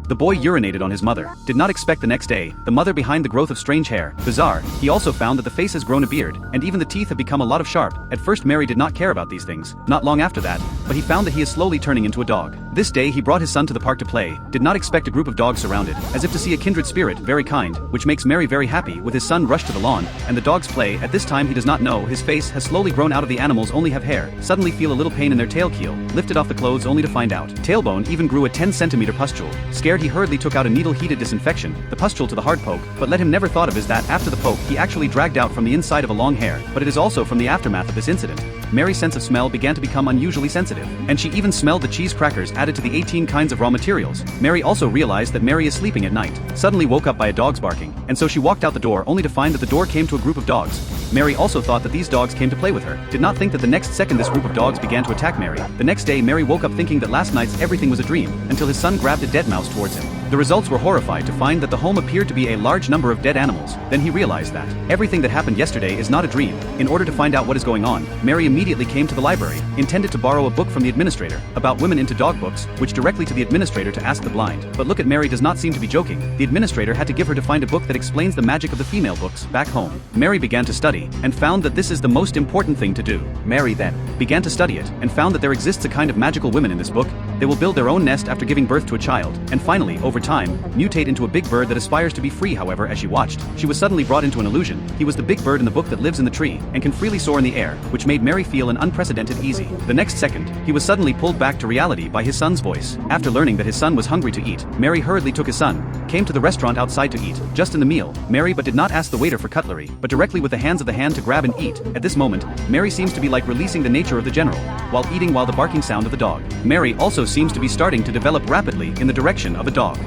The boy urinated on his mother. Did not expect the next day, the mother behind the growth of strange hair. Bizarre, he also found that the face has grown a beard, and even the teeth have become a lot of sharp. At first Mary did not care about these things, not long after that, but he found that he is slowly turning into a dog. This day he brought his son to the park to play, did not expect a group of dogs surrounded, as if to see a kindred spirit, very kind, which makes Mary very happy. With his son rush to the lawn, and the dogs play. At this time he does not know his face has slowly grown out of the animals only have hair, suddenly feel a little pain in their tail keel, lifted off the clothes only to find out. Tailbone even grew a 10 cm pustule. Scared he hurriedly took out a needle heated disinfection, the pustule to the hard poke, but let him never thought of is that after the poke he actually dragged out from the inside of a long hair, but it is also from the aftermath of this incident. Mary's sense of smell began to become unusually sensitive, and she even smelled the cheese crackers added to the 18 kinds of raw materials. Mary also realized that Mary is sleeping at night, suddenly woke up by a dog's barking, and so she walked out the door only to find that the door came to a group of dogs. Mary also thought that these dogs came to play with her, did not think that the next second this group of dogs began to attack Mary. The next day Mary woke up thinking that last night's everything was a dream, until his son grabbed a dead mouse towards him. The results were horrified to find that the home appeared to be a large number of dead animals. Then he realized that everything that happened yesterday is not a dream. In order to find out what is going on, Mary immediately came to the library, intended to borrow a book from the administrator, about women into dog books, which directly to the administrator to ask the blind. But look at Mary does not seem to be joking. The administrator had to give her to find a book that explains the magic of the female books back home. Mary began to study, and found that this is the most important thing to do. Mary then began to study it, and found that there exists a kind of magical women in this book. They will build their own nest after giving birth to a child, and finally, over time, mutate into a big bird that aspires to be free. However, as she watched, she was suddenly brought into an illusion. He was the big bird in the book that lives in the tree, and can freely soar in the air, which made Mary feel an unprecedented easy. The next second, he was suddenly pulled back to reality by his son's voice. After learning that his son was hungry to eat, Mary hurriedly took his son, came to the restaurant outside to eat. Just in the meal, Mary but did not ask the waiter for cutlery, but directly with the hands of the hand to grab and eat. At this moment, Mary seems to be like releasing the nature of the general, while eating while the barking sound of the dog. Mary also seems to be starting to develop rapidly in the direction of a dog.